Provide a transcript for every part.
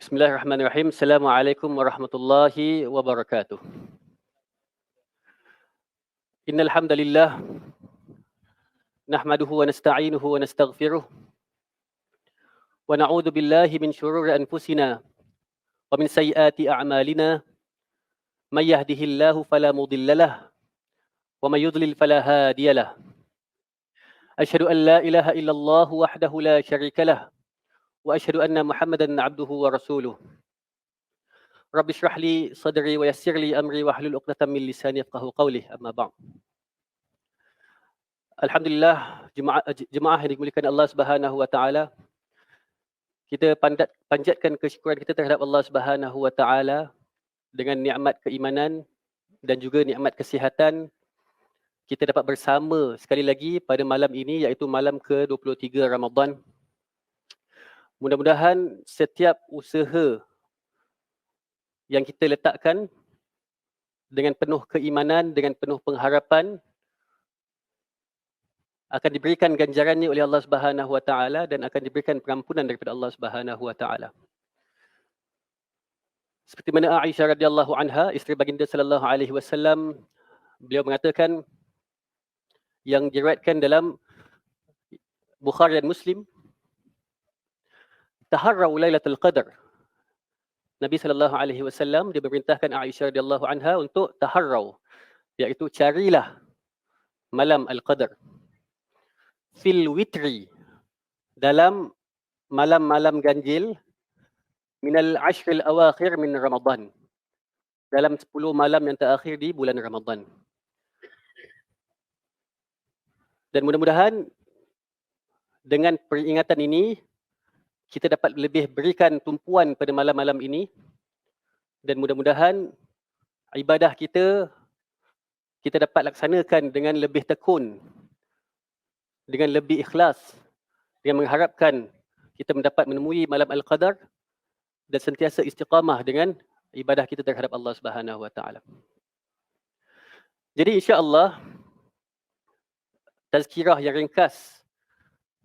Bismillahirrahmanirrahim. Assalamualaikum warahmatullahi wabarakatuh. Innal hamdalillah nahmaduhu wa nasta'inuhu wa nastaghfiruh wa na'udzu billahi min shururi anfusina wa min sayyiati a'malina. May yahdihillahu fala mudilla lahu wa may yudlil fala hadiya lahu. Asyhadu an la ilaha illallah wahdahu la syarika lahu wa asyhadu anna Muhammadan 'abduhu wa rasuluh. Rabbi shrah li sadri wa yassir li amri wahlul 'uqdatam min lisani yafqahu qawli. Amma ba'd. Alhamdulillah, jemaah yang dimuliakan Allah Subhanahu wa taala. Kita panjatkan kesyukuran kita terhadap Allah Subhanahu wa taala dengan nikmat keimanan dan juga nikmat kesihatan. Kita dapat bersama sekali lagi pada malam ini, iaitu malam ke-23 Ramadan. Mudah-mudahan setiap usaha yang kita letakkan dengan penuh keimanan, dengan penuh pengharapan, akan diberikan ganjarannya oleh Allah Subhanahu wa taala dan akan diberikan pengampunan daripada Allah Subhanahu wa taala. Seperti mana Aisyah radhiyallahu anha, isteri baginda sallallahu alaihi wasallam, beliau mengatakan yang diriwayatkan dalam Bukhari dan Muslim, taharrau lailatul qadar. Nabi sallallahu alaihi wasallam dia memerintahkan Aisyah radhiyallahu anha untuk taharrau, iaitu carilah malam al-qadar. Fil witri, dalam malam-malam ganjil, minal ashril awakhir min Ramadan, dalam 10 malam yang terakhir di bulan Ramadan. Dan mudah-mudahan dengan peringatan ini kita dapat lebih berikan tumpuan pada malam-malam ini, dan mudah-mudahan ibadah kita dapat laksanakan dengan lebih tekun, dengan lebih ikhlas, dengan mengharapkan kita mendapat menemui malam Al-Qadar dan sentiasa istiqamah dengan ibadah kita terhadap Allah Subhanahu wa taala. Jadi insya-Allah tazkirah yang ringkas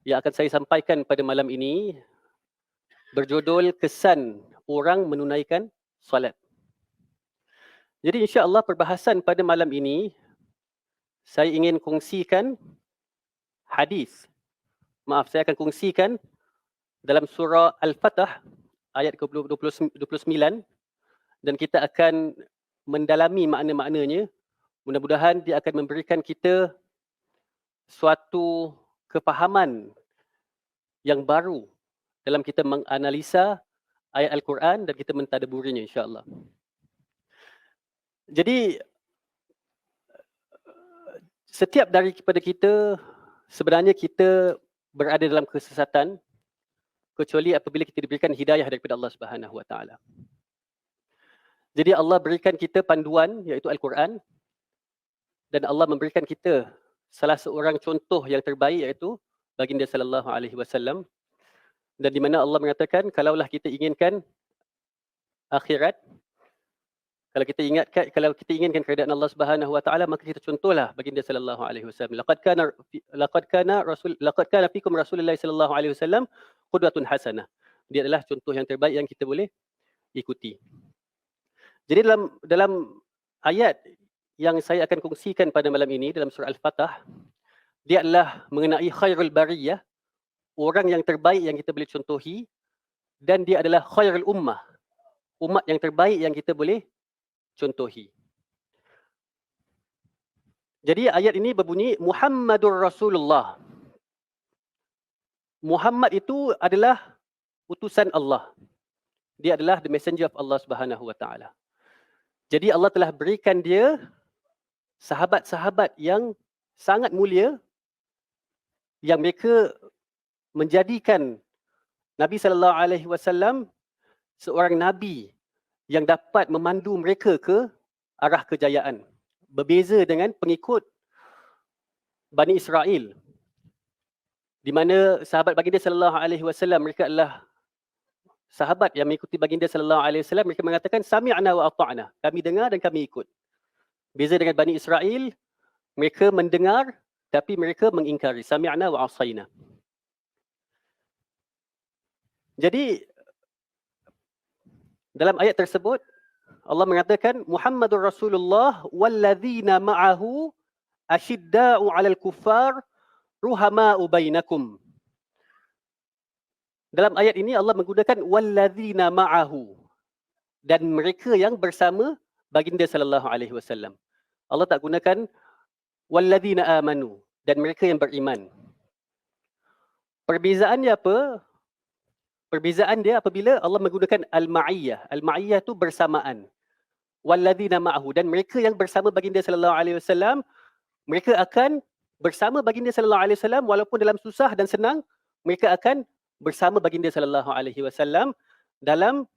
yang akan saya sampaikan pada malam ini berjudul kesan orang menunaikan solat. Jadi insya-Allah perbahasan pada malam ini saya ingin kongsikan hadis. Saya akan kongsikan dalam surah Al-Fatah ayat ke-29 dan kita akan mendalami makna-maknanya. Mudah-mudahan dia akan memberikan kita suatu kefahaman yang baru dalam kita menganalisa ayat Al-Quran dan kita mentadaburinya insya-Allah. Jadi setiap daripada kita sebenarnya kita berada dalam kesesatan kecuali apabila kita diberikan hidayah daripada Allah Subhanahu wa taala. Jadi Allah berikan kita panduan iaitu Al-Quran, dan Allah memberikan kita salah seorang contoh yang terbaik iaitu baginda sallallahu alaihi wasallam, dan di mana Allah mengatakan kalaulah kita inginkan akhirat, kalau kita inginkan keredaan Allah Subhanahu wa taala, maka kita contohlah baginda sallallahu alaihi wasallam. Laqad kana fikum Rasulullah sallallahu alaihi wasallam qudwatun hasanah. Dia adalah contoh yang terbaik yang kita boleh ikuti. Jadi dalam ayat yang saya akan kongsikan pada malam ini dalam surah Al-Fatah, dia adalah mengenai khairul bariyah, orang yang terbaik yang kita boleh contohi, dan dia adalah khairul ummah, umat yang terbaik yang kita boleh contohi. Jadi ayat ini berbunyi Muhammadur Rasulullah. Muhammad itu adalah utusan Allah. Dia adalah the messenger of Allah Subhanahu wa taala. Jadi Allah telah berikan dia sahabat-sahabat yang sangat mulia yang mereka menjadikan Nabi sallallahu alaihi wasallam seorang nabi yang dapat memandu mereka ke arah kejayaan. Berbeza dengan pengikut Bani Israel, di mana sahabat baginda sallallahu alaihi wasallam mereka adalah sahabat yang mengikuti baginda sallallahu alaihi wasallam, mereka mengatakan sami'na wa ata'na, kami dengar dan kami ikut. Beza dengan Bani Israel, mereka mendengar tapi mereka mengingkari, sami'na wa asaina. Jadi Dalam ayat tersebut Allah mengatakan Muhammadur Rasulullah walladzina ma'ahu asyidda'u 'alal kuffar ruhama'u bainakum. Dalam ayat ini Allah menggunakan walladzina ma'ahu, dan mereka yang bersama baginda sallallahu alaihi wasallam. Allah tak gunakan walladzina amanu, dan mereka yang beriman. Perbezaannya apa? Perbezaan dia apabila Allah menggunakan al-ma'iyyah. Al-ma'iyyah tu bersamaan. Walladzina ma'ahu, dan mereka yang bersama baginda sallallahu alaihi wasallam, mereka akan bersama baginda sallallahu alaihi wasallam walaupun dalam susah dan senang, mereka akan bersama baginda sallallahu alaihi wasallam dalam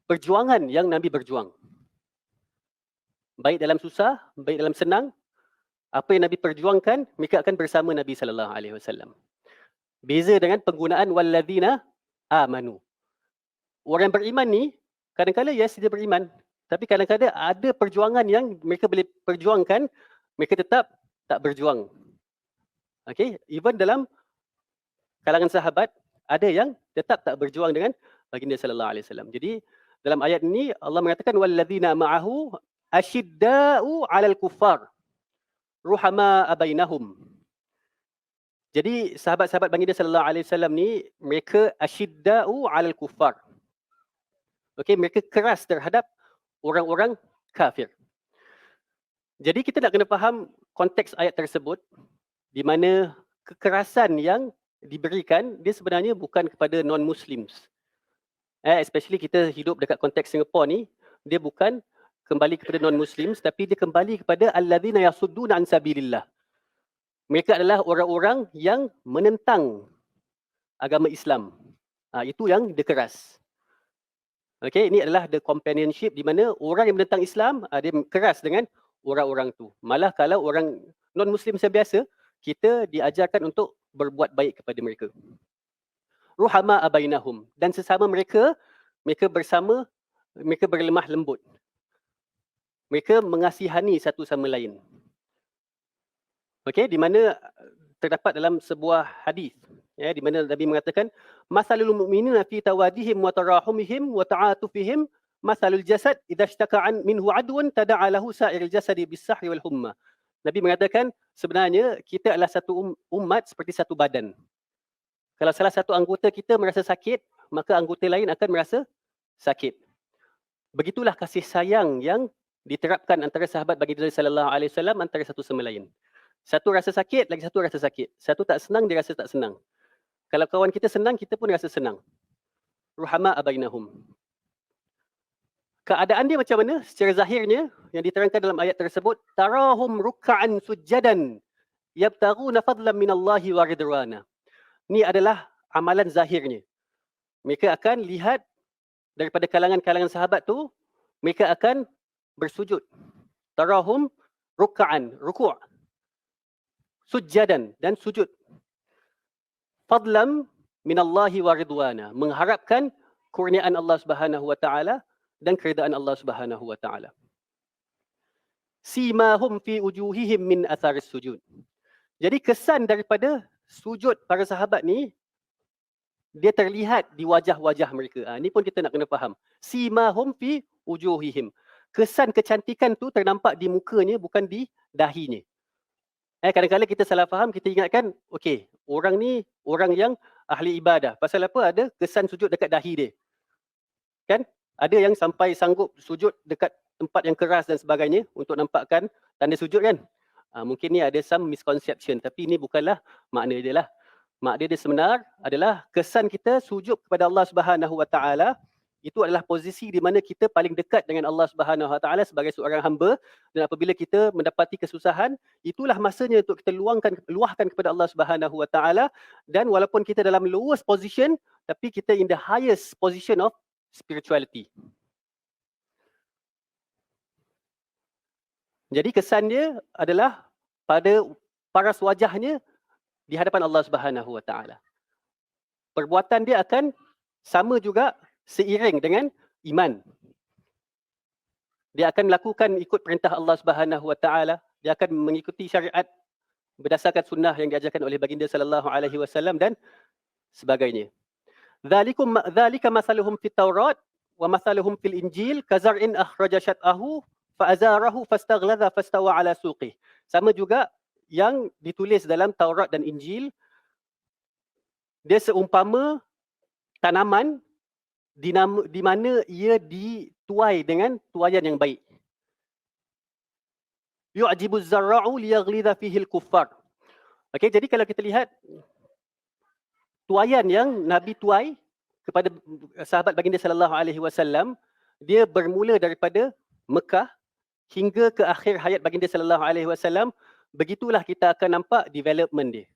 perjuangan yang Nabi berjuang. Baik dalam susah, baik dalam senang, apa yang Nabi perjuangkan, mereka akan bersama Nabi sallallahu alaihi wasallam. Beza dengan penggunaan walladzina amanu. Orang beriman ni kadang-kadang yes dia beriman, tapi kadang-kadang ada perjuangan yang mereka boleh perjuangkan, mereka tetap tak berjuang. Okay, even dalam kalangan sahabat ada yang tetap tak berjuang dengan baginda sallallahu alaihi wasallam. Jadi dalam ayat ini Allah mengatakan walladzina ma'ahu asyidda'u 'alal kuffar ruhama'a bainahum. Jadi sahabat-sahabat baginda sallallahu alaihi wasallam ni mereka asyidda'u 'alal kuffar. Okey, mereka keras terhadap orang-orang kafir. Jadi kita nak kena faham konteks ayat tersebut di mana kekerasan yang diberikan dia sebenarnya bukan kepada non-Muslims. Especially kita hidup dekat konteks Singapore ni, dia bukan kembali kepada non-Muslims tapi dia kembali kepada alladzina yasudduna an sabilillah. Mereka adalah orang-orang yang menentang agama Islam. Itu yang dia keras. Okay, ini adalah the companionship di mana orang yang menentang Islam, dia keras dengan orang-orang tu. Malah kalau orang non-Muslim biasa, kita diajarkan untuk berbuat baik kepada mereka. Ruhama'a bainahum, dan sesama mereka, mereka bersama, mereka berlemah lembut. Mereka mengasihani satu sama lain. Okey, di mana terdapat dalam sebuah hadis di mana Nabi mengatakan masalul mu'minina fi tawadihim wa tarahumihim wa ta'atufihim masalul jasad idza ishtaka minhu adwan tada'a lahu sa'irul jasadi bis-sahri wal humma. Nabi mengatakan sebenarnya kita adalah satu umat seperti satu badan. Kalau salah satu anggota kita merasa sakit, maka anggota lain akan merasa sakit. Begitulah kasih sayang yang diterapkan antara sahabat baginda sallallahu alaihi wasallam antara satu sama lain. Satu rasa sakit, lagi satu rasa sakit. Satu tak senang, dia rasa tak senang. Kalau kawan kita senang, kita pun rasa senang. Ruhama'a bainahum. Keadaan dia macam mana? Secara zahirnya, yang diterangkan dalam ayat tersebut, tarahum ruk'an sujjadan yabtaghuna fadlan minallahi wa ridwana. Ini adalah amalan zahirnya. Mereka akan lihat daripada kalangan-kalangan sahabat tu, mereka akan bersujud. Tarahum ruk'an, ruku'. Sujjadan, dan sujud. Fadlam minallahi wa ridwana, mengharapkan kurniaan Allah Subhanahu wa taala dan keridaan Allah Subhanahu wa taala. Simahum fi wujuhihim min atharis sujud. Jadi kesan daripada sujud para sahabat ni dia terlihat di wajah-wajah mereka. Ini pun kita nak kena faham. Simahum fi wujuhihim. Kesan kecantikan tu ternampak di mukanya, bukan di dahinya. Kadang-kadang kita salah faham, kita ingatkan, okey, orang ni orang yang ahli ibadah. Pasal apa? Ada kesan sujud dekat dahi dia. Kan? Ada yang sampai sanggup sujud dekat tempat yang keras dan sebagainya untuk nampakkan tanda sujud kan? Mungkin ni ada some misconception, tapi ini bukanlah makna dia lah. Makna dia sebenar adalah kesan kita sujud kepada Allah Subhanahu wa taala itu adalah posisi di mana kita paling dekat dengan Allah Subhanahu wa taala sebagai seorang hamba, dan apabila kita mendapati kesusahan, itulah masanya untuk kita luahkan kepada Allah Subhanahu wa taala, dan walaupun kita dalam lowest position tapi kita in the highest position of spirituality. Jadi kesan dia adalah pada paras wajahnya di hadapan Allah Subhanahu wa taala. Perbuatan dia akan sama juga seiring dengan iman. Dia akan melakukan ikut perintah Allah Subhanahu wa taala, dia akan mengikuti syariat berdasarkan sunnah yang diajarkan oleh baginda sallallahu alaihi wasallam dan sebagainya. Dzalika masaluhum fit Taurat wa mathaluhum fil injil kazar'in akhraja syat'ahu fa'azarahu fastaghladha fastawa ala suqih. Sama juga yang ditulis dalam Taurat dan Injil, dia seumpama tanaman di mana ia dituai dengan tuaian yang baik. Yu'jibuz zarra'u liyaghlidha fihi al-kuffar. Okey, jadi kalau kita lihat tuaian yang Nabi tuai kepada sahabat baginda sallallahu alaihi wasallam, dia bermula daripada Mekah hingga ke akhir hayat baginda sallallahu alaihi wasallam. Begitulah kita akan nampak development dia.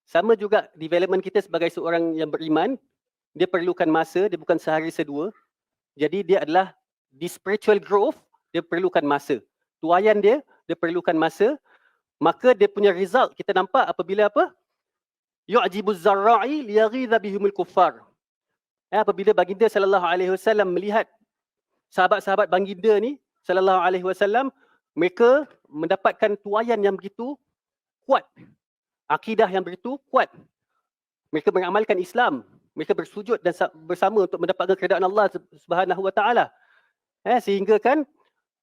Sama juga development kita sebagai seorang yang beriman, dia perlukan masa, dia bukan sehari sedua. Jadi dia adalah di spiritual growth, dia perlukan masa. Tuaian dia perlukan masa. Maka dia punya result kita nampak apabila apa? Yu'jibuz zarra'i liyaghidha bihumul kuffar. Apabila baginda sallallahu alaihi wasallam melihat sahabat-sahabat baginda ni sallallahu alaihi wasallam, mereka mendapatkan tuaian yang begitu kuat, akidah yang begitu kuat. Mereka mengamalkan Islam, mereka bersujud dan bersama untuk mendapatkan keridaan Allah Subhanahu wa taala. Sehingga kan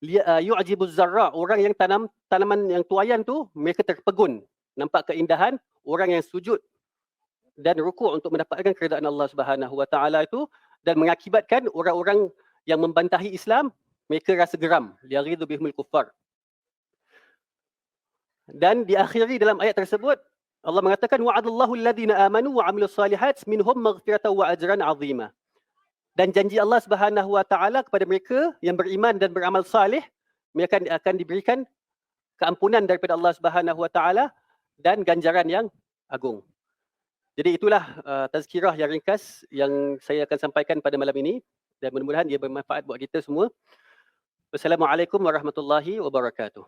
yu'jibuz zarra, orang yang tanam tanaman yang tuaian tu, mereka terpegun, nampak keindahan orang yang sujud dan rukuk untuk mendapatkan keridaan Allah Subhanahu wa taala itu, dan mengakibatkan orang-orang yang membantahi Islam, mereka rasa geram, liyaghidhu bihumul kuffar. Dan diakhiri dalam ayat tersebut, Allah mengatakan wa'adallahu alladhina amanu wa 'amilus solihat minhum maghfiratan wa ajran 'azima. Dan janji Allah Subhanahu wa taala kepada mereka yang beriman dan beramal saleh, mereka akan diberikan keampunan daripada Allah Subhanahu wa taala dan ganjaran yang agung. Jadi itulah tazkirah yang ringkas yang saya akan sampaikan pada malam ini, dan mudah-mudahan ia bermanfaat buat kita semua. Wassalamualaikum warahmatullahi wabarakatuh.